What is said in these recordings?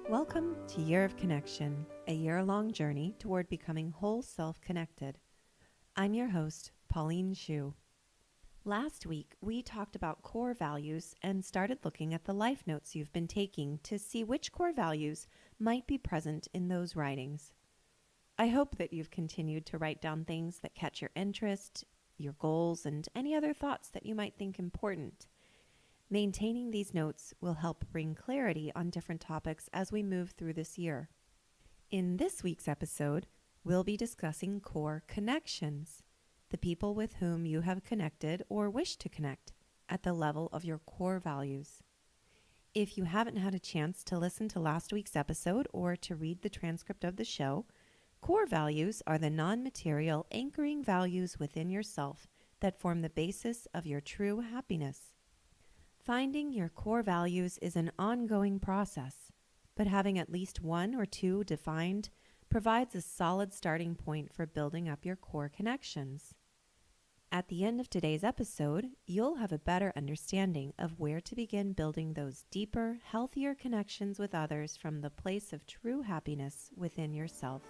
Welcome to Year of Connection, a year-long journey toward becoming whole self-connected. I'm your host, Pauline Shu. Last week, we talked about core values and started looking at the life notes you've been taking to see which core values might be present in those writings. I hope that you've continued to write down things that catch your interest, your goals, and any other thoughts that you might think important. Maintaining these notes will help bring clarity on different topics as we move through this year. In this week's episode, we'll be discussing core connections, the people with whom you have connected or wish to connect at the level of your core values. If you haven't had a chance to listen to last week's episode or to read the transcript of the show, core values are the non-material anchoring values within yourself that form the basis of your true happiness. Finding your core values is an ongoing process, but having at least one or two defined provides a solid starting point for building up your core connections. At the end of today's episode, you'll have a better understanding of where to begin building those deeper, healthier connections with others from the place of true happiness within yourself.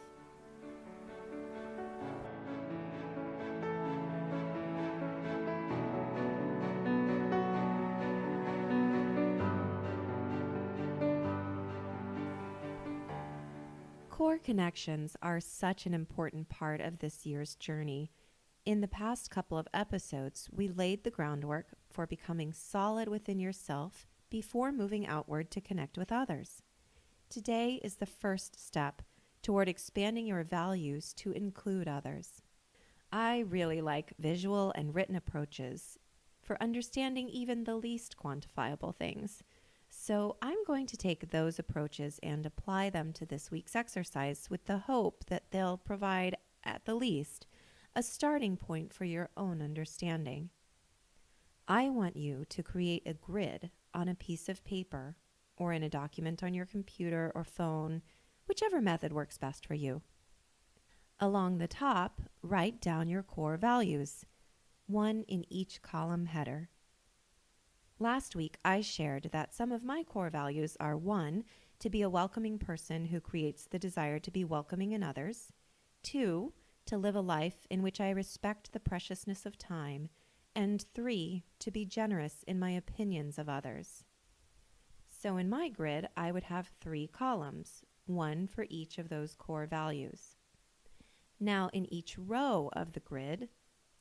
Core connections are such an important part of this year's journey. In the past couple of episodes, we laid the groundwork for becoming solid within yourself before moving outward to connect with others. Today is the first step toward expanding your values to include others. I really like visual and written approaches for understanding even the least quantifiable things. So I'm going to take those approaches and apply them to this week's exercise with the hope that they'll provide, at the least, a starting point for your own understanding. I want you to create a grid on a piece of paper or in a document on your computer or phone, whichever method works best for you. Along the top, write down your core values, one in each column header. Last week, I shared that some of my core values are 1, to be a welcoming person who creates the desire to be welcoming in others, 2, to live a life in which I respect the preciousness of time, and 3, to be generous in my opinions of others. So in my grid, I would have 3 columns, 1 for each of those core values. Now, in each row of the grid,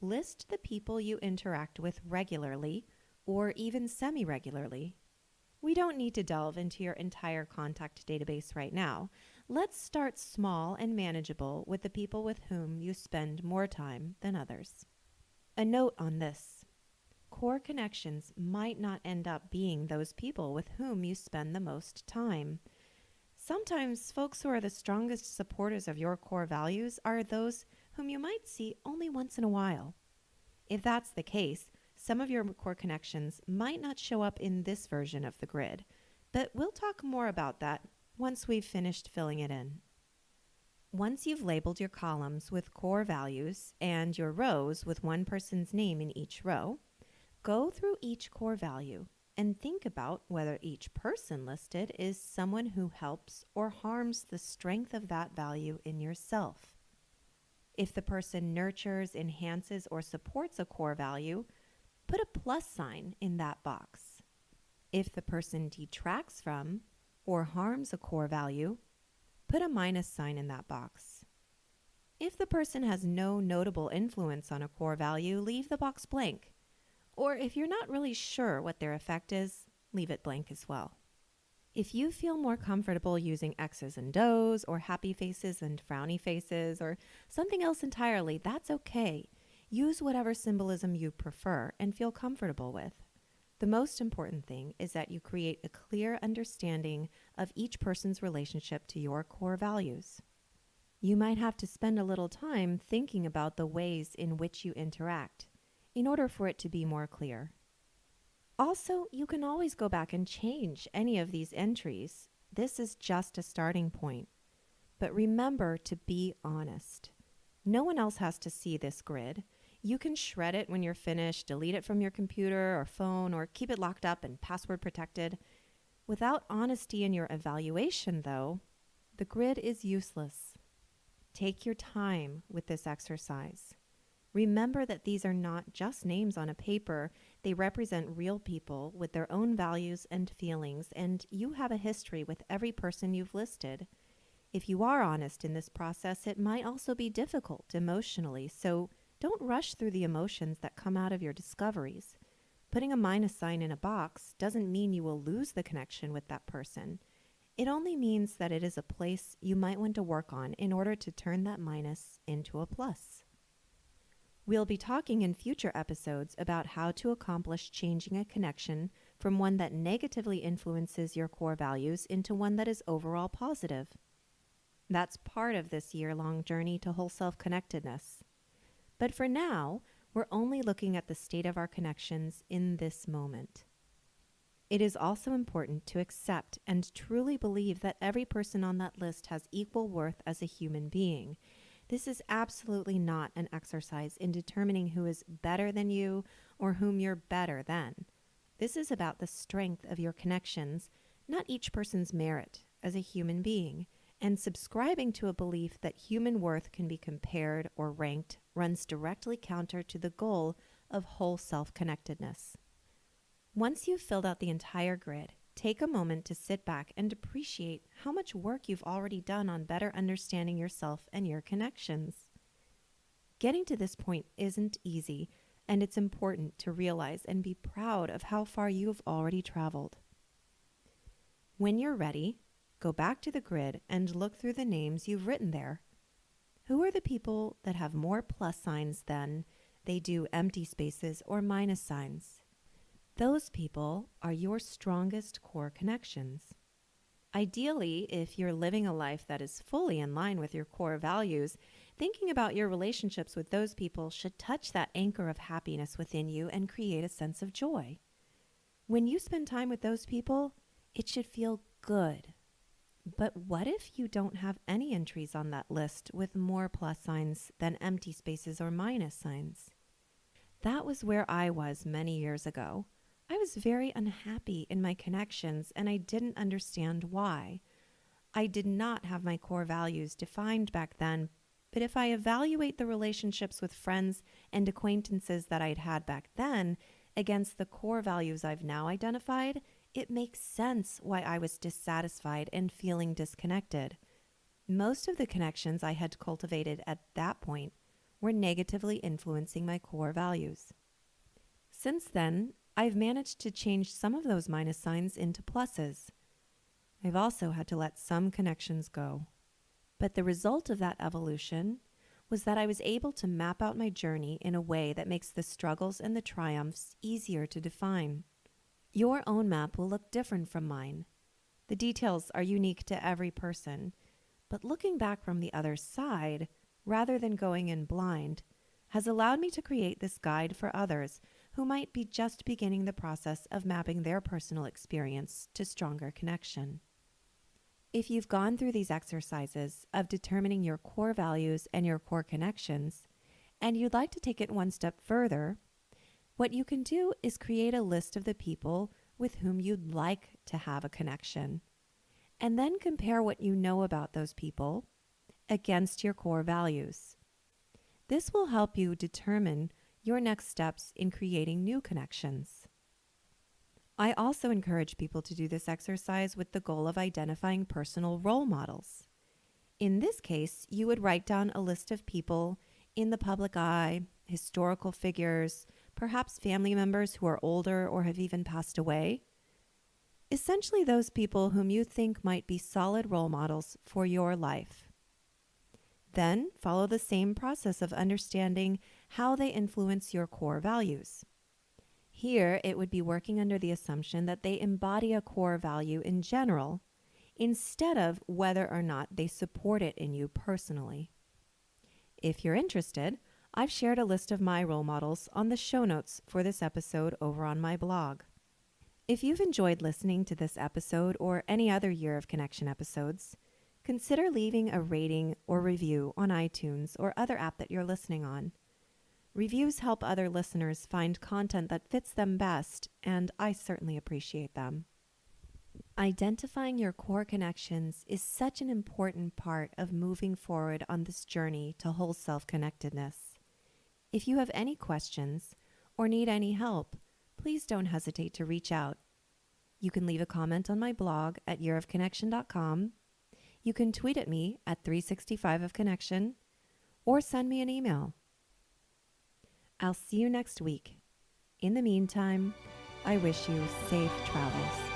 list the people you interact with regularly or even semi-regularly. We don't need to delve into your entire contact database right now. Let's start small and manageable with the people with whom you spend more time than others. A note on this: core connections might not end up being those people with whom you spend the most time. Sometimes folks who are the strongest supporters of your core values are those whom you might see only once in a while. If that's the case, some of your core connections might not show up in this version of the grid, but we'll talk more about that once we've finished filling it in. Once you've labeled your columns with core values and your rows with one person's name in each row, go through each core value and think about whether each person listed is someone who helps or harms the strength of that value in yourself. If the person nurtures, enhances, or supports a core value, put a plus sign in that box. If the person detracts from or harms a core value, put a minus sign in that box. If the person has no notable influence on a core value, leave the box blank. Or if you're not really sure what their effect is, leave it blank as well. If you feel more comfortable using X's and O's or happy faces and frowny faces or something else entirely, that's okay. Use whatever symbolism you prefer and feel comfortable with. The most important thing is that you create a clear understanding of each person's relationship to your core values. You might have to spend a little time thinking about the ways in which you interact in order for it to be more clear. Also, you can always go back and change any of these entries. This is just a starting point. But remember to be honest. No one else has to see this grid. You can shred it when you're finished, delete it from your computer or phone, or keep it locked up and password protected. Without honesty in your evaluation, though, the grid is useless. Take your time with this exercise. Remember that these are not just names on a paper. They represent real people with their own values and feelings, and you have a history with every person you've listed. If you are honest in this process, it might also be difficult emotionally, so don't rush through the emotions that come out of your discoveries. Putting a minus sign in a box doesn't mean you will lose the connection with that person. It only means that it is a place you might want to work on in order to turn that minus into a plus. We'll be talking in future episodes about how to accomplish changing a connection from one that negatively influences your core values into one that is overall positive. That's part of this year-long journey to whole self-connectedness. But for now, we're only looking at the state of our connections in this moment. It is also important to accept and truly believe that every person on that list has equal worth as a human being. This is absolutely not an exercise in determining who is better than you or whom you're better than. This is about the strength of your connections, not each person's merit as a human being. And subscribing to a belief that human worth can be compared or ranked runs directly counter to the goal of whole self-connectedness. Once you've filled out the entire grid, take a moment to sit back and appreciate how much work you've already done on better understanding yourself and your connections. Getting to this point isn't easy, and it's important to realize and be proud of how far you've already traveled. When you're ready, go back to the grid and look through the names you've written there. Who are the people that have more plus signs than they do empty spaces or minus signs? Those people are your strongest core connections. Ideally, if you're living a life that is fully in line with your core values, thinking about your relationships with those people should touch that anchor of happiness within you and create a sense of joy. When you spend time with those people, it should feel good. But what if you don't have any entries on that list with more plus signs than empty spaces or minus signs? That was where I was many years ago. I was very unhappy in my connections, and I didn't understand why. I did not have my core values defined back then, but if I evaluate the relationships with friends and acquaintances that I'd had back then against the core values I've now identified, it makes sense why I was dissatisfied and feeling disconnected. Most of the connections I had cultivated at that point were negatively influencing my core values. Since then, I've managed to change some of those minus signs into pluses. I've also had to let some connections go. But the result of that evolution was that I was able to map out my journey in a way that makes the struggles and the triumphs easier to define. Your own map will look different from mine. The details are unique to every person, but looking back from the other side, rather than going in blind, has allowed me to create this guide for others who might be just beginning the process of mapping their personal experience to stronger connection. If you've gone through these exercises of determining your core values and your core connections, and you'd like to take it one step further, what you can do is create a list of the people with whom you'd like to have a connection, and then compare what you know about those people against your core values. This will help you determine your next steps in creating new connections. I also encourage people to do this exercise with the goal of identifying personal role models. In this case, you would write down a list of people in the public eye, historical figures, perhaps family members who are older or have even passed away. Essentially those people whom you think might be solid role models for your life. Then follow the same process of understanding how they influence your core values. Here, it would be working under the assumption that they embody a core value in general, instead of whether or not they support it in you personally. If you're interested, I've shared a list of my role models on the show notes for this episode over on my blog. If you've enjoyed listening to this episode or any other Year of Connection episodes, consider leaving a rating or review on iTunes or other app that you're listening on. Reviews help other listeners find content that fits them best, and I certainly appreciate them. Identifying your core connections is such an important part of moving forward on this journey to whole self connectedness. If you have any questions or need any help, please don't hesitate to reach out. You can leave a comment on my blog at yearofconnection.com. You can tweet at me at 365ofconnection or send me an email. I'll see you next week. In the meantime, I wish you safe travels.